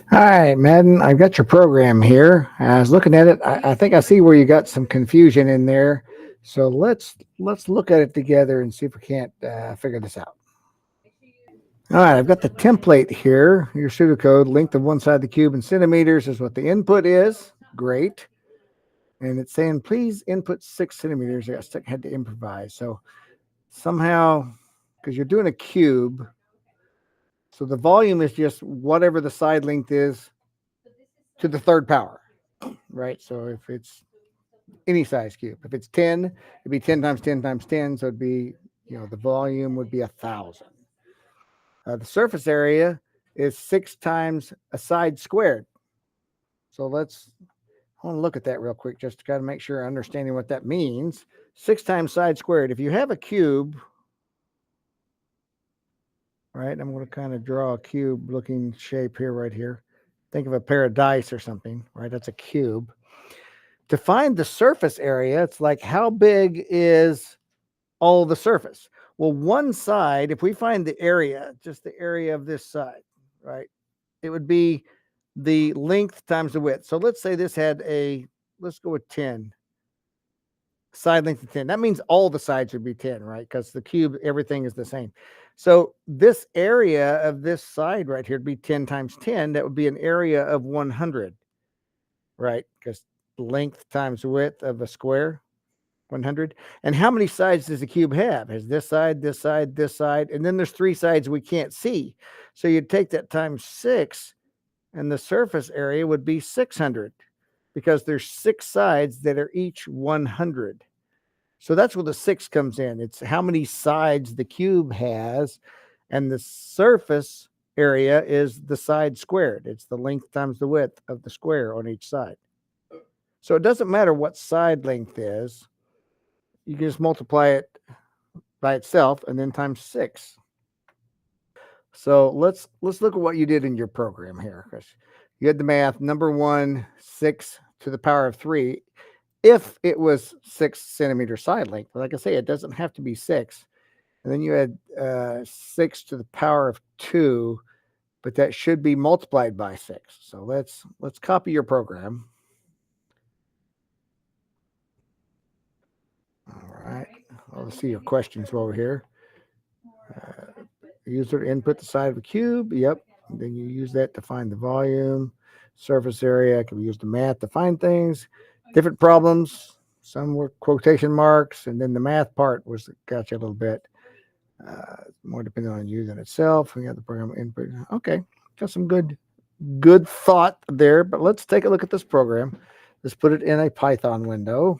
Hi, Madden. I've got your program here. I was looking at it. I think I see where you got some confusion in there. So let's look at it together and see if we can't figure this out. All right, I've got the template here. Your pseudocode length of one side of the cube in centimeters is what the input is. Great, and it's saying please input 6 centimeters. Had to improvise. So somehow, because you're doing a cube, so the volume is just whatever the side length is to the third power, right? So if it's any size cube, if it's 10, it'd be 10 times 10 times 10. So it'd be, the volume would be 1,000. The surface area is 6 times a side squared. So I want to look at that real quick just to kind of make sure I'm understanding what that means. 6 times side squared. If you have a cube, right, I'm going to kind of draw a cube looking shape here, right here. Think of a pair of dice or something, right? That's a cube. To find the surface area, it's like how big is all the surface? Well, one side, if we find the area, just the area of this side, right? It would be the length times the width. So let's say this had let's go with 10. Side length of 10. That means all the sides would be 10, right? Because the cube, everything is the same. So this area of this side right here would be 10 times 10. That would be an area of 100, right? Because length times width of a square, 100. And how many sides does the cube have? Has this side, this side, this side, and then there's 3 sides we can't see. So you'd take that times 6, and the surface area would be 600 because there's 6 sides that are each 100. So that's where the 6 comes in. It's how many sides the cube has, and the surface area is the side squared. It's the length times the width of the square on each side. So it doesn't matter what side length is. You can just multiply it by itself and then times 6. So let's look at what you did in your program here. Because you had the math, number 1, 6 to the power of 3. If it was 6 centimeter side length, like I say, it doesn't have to be 6. And then you had 6 to the power of 2, but that should be multiplied by 6. So let's copy your program. All right. Let's see your questions over here. User input the side of a cube. Yep. And then you use that to find the volume, surface area. Can be used to math to find things. Different problems. Some were quotation marks, and then the math part got you a little bit. More depending on you than itself. We got the program input. Okay, got some good thought there. But let's take a look at this program. Let's put it in a Python window.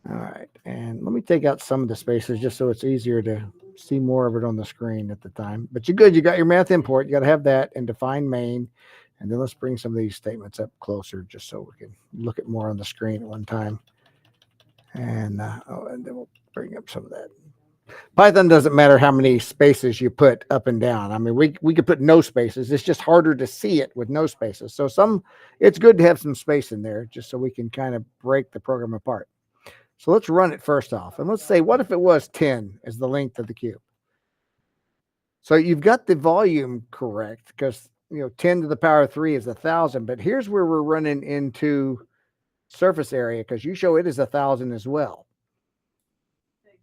All right, and let me take out some of the spaces just so it's easier to see more of it on the screen at the time. But you're good. You got your math import. You got to have that and define main. And then let's bring some of these statements up closer just so we can look at more on the screen at one time. And then we'll bring up some of that. Python doesn't matter how many spaces you put up and down. I mean, we could put no spaces. It's just harder to see it with no spaces. So it's good to have some space in there just so we can kind of break the program apart. So let's run it first off. And let's say, what if it was 10 as the length of the cube? So you've got the volume correct because 10 to the power of 3 is 1,000. But here's where we're running into surface area because you show it is 1,000 as well.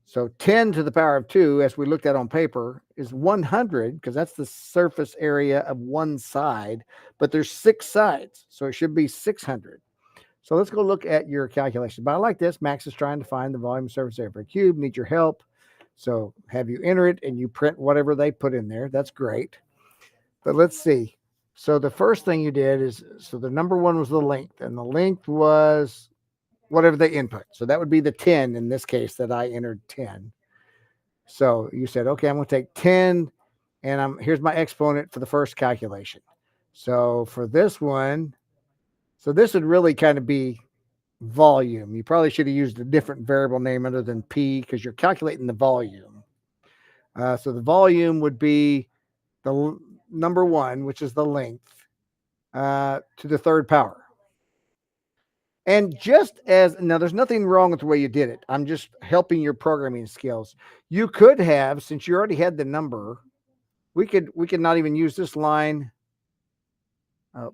So 10 to the power of 2, as we looked at on paper, is 100 because that's the surface area of one side. But there's 6 sides, so it should be 600. So let's go look at your calculation. But I like this. Max is trying to find the volume surface area for a cube. Need your help. So have you enter it and you print whatever they put in there. That's great. But let's see. So the first thing you did is, so the number 1 was the length. And the length was whatever they input. So that would be the 10 in this case that I entered 10. So you said, okay, I'm going to take 10 and here's my exponent for the first calculation. So for this one, so this would really kind of be volume. You probably should have used a different variable name other than P because you're calculating the volume. So the volume would be the number 1, which is the length, to the third power. And now there's nothing wrong with the way you did it. I'm just helping your programming skills. You could have, since you already had the number we could not even use this line uh,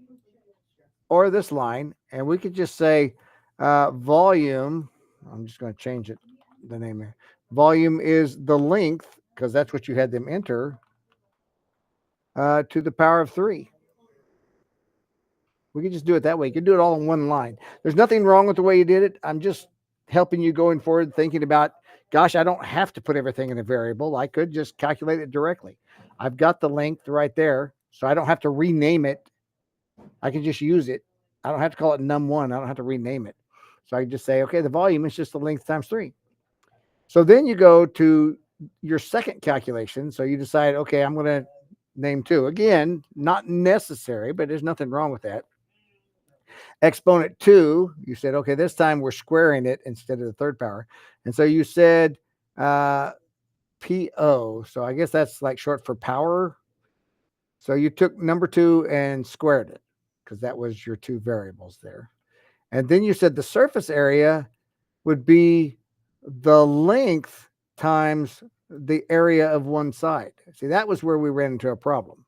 or this line, and we could just say volume. I'm just going to change it, the name here. Volume is the length, because that's what you had them enter, to the power of 3. We could just do it that way. You could do it all in one line. There's nothing wrong with the way you did it. I'm just helping you going forward, thinking about, gosh, I don't have to put everything in a variable. I could just calculate it directly. I've got the length right there, so I don't have to rename it. I can just use it. I don't have to call it num1. I don't have to rename it. So I can just say, okay, the volume is just the length times 3. So then you go to your second calculation. So you decide, okay, I'm going to name 2. Again, not necessary, but there's nothing wrong with that. Exponent 2, you said, okay, this time we're squaring it instead of the third power. And so you said PO. So I guess that's like short for power. So you took number 2 and squared it, because that was your 2 variables there. And then you said the surface area would be the length times the area of one side. See, that was where we ran into a problem.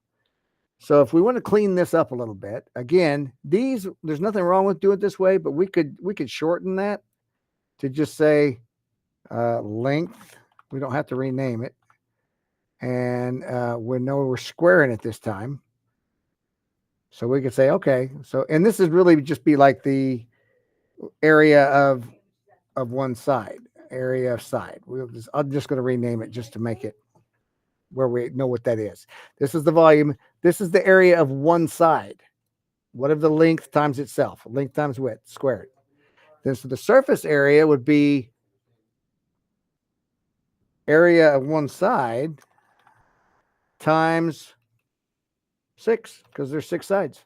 So if we want to clean this up a little bit, again, there's nothing wrong with doing it this way, but we could shorten that to just say length. We don't have to rename it. And we know we're squaring it this time. So we could say, okay, so, and this is really just be like the area of one side, area of side. I'm just going to rename it just to make it where we know what that is. This is the volume. This is the area of one side. What of the length times itself? Length times width squared. Then so the surface area would be area of one side times 6, because there's 6 sides.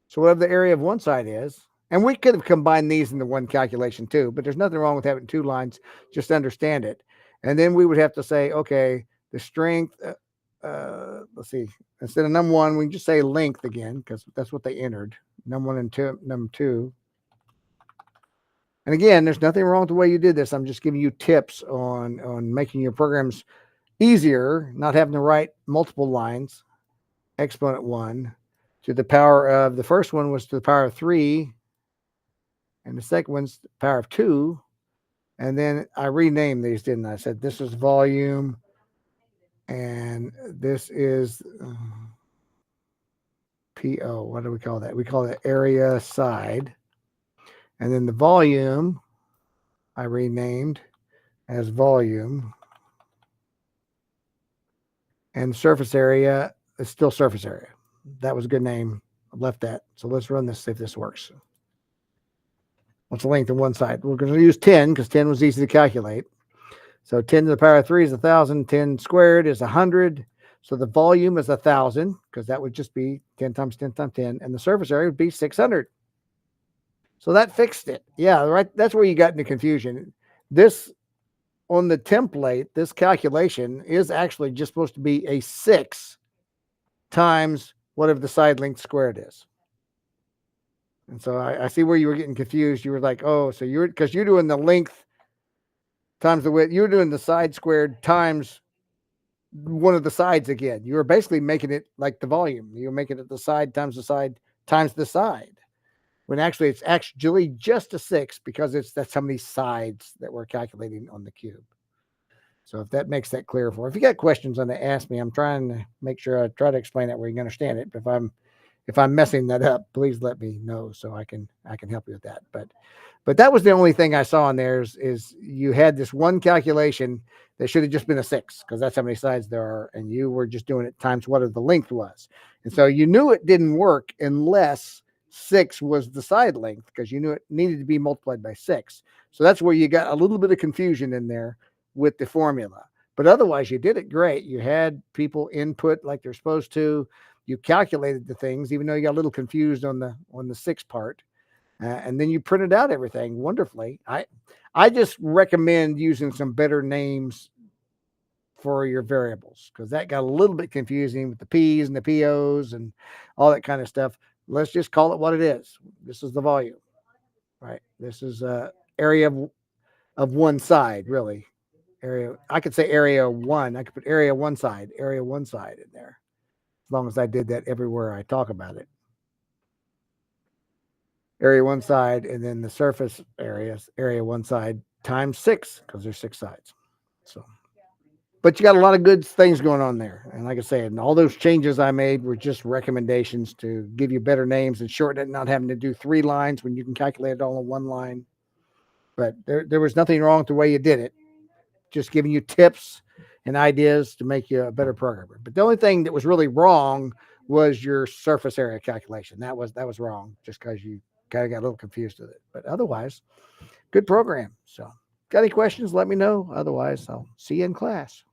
So whatever the area of one side is, and we could have combined these into one calculation too, but there's nothing wrong with having 2 lines. Just understand it. And then we would have to say, okay, the strength, let's see, instead of num1, we can just say length again, because that's what they entered, num1 and num2. And again, there's nothing wrong with the way you did this. I'm just giving you tips on making your programs easier, not having to write multiple lines. Exponent 1 to the power of, the first one was to the power of 3, and the second one's the power of 2. And then I renamed these, didn't I? I said this is volume, and this is PO. What do we call that? We call it area side. And then the volume I renamed as volume. And surface area is still surface area. That was a good name. I left that. So let's run this, see if this works. What's the length of one side? We're going to use 10 because 10 was easy to calculate. So 10 to the power of 3 is 1,000. 10 squared is 100. So the volume is 1,000, because that would just be 10 times 10 times 10. And the surface area would be 600. So that fixed it. Yeah, right. That's where you got into confusion. This, on the template, this calculation is actually just supposed to be a 6 times whatever the side length squared is. And so I see where you were getting confused. You were like, oh, so because you're doing the length times the width. You're doing the side squared times one of the sides again. You were basically making it like the volume. You're making it the side times the side times the side. When actually it's actually just a 6, because that's how many sides that we're calculating on the cube. So if that makes that clear for you. If you got questions on that, ask me. I'm trying to make sure I try to explain that where you can understand it. But if I'm messing that up, please let me know so I can help you with that. But that was the only thing I saw in there is you had this one calculation that should have just been a 6, because that's how many sides there are, and you were just doing it times what the length was. And so you knew it didn't work unless 6 was the side length, because you knew it needed to be multiplied by 6. So that's where you got a little bit of confusion in there with the formula. But otherwise, you did it great. You had people input like they're supposed to. You calculated the things, even though you got a little confused on the 6 part. And then you printed out everything wonderfully. I just recommend using some better names for your variables, because that got a little bit confusing with the P's and the POs and all that kind of stuff. Let's just call it what it is. This is the volume, right? This is area of one side, really. area. I could say area one. I could put area one side in there, as long as I did that everywhere I talk about it. Area one side, and then the surface area one side times 6, because there's 6 sides. So, but you got a lot of good things going on there. And like I said, and all those changes I made were just recommendations to give you better names and shorten it, not having to do 3 lines when you can calculate it all in 1 line. But there was nothing wrong with the way you did it. Just giving you tips and ideas to make you a better programmer. But the only thing that was really wrong was your surface area calculation. That was wrong, just because you kind of got a little confused with it. But otherwise, good program. So, got any questions? Let me know. Otherwise, I'll see you in class.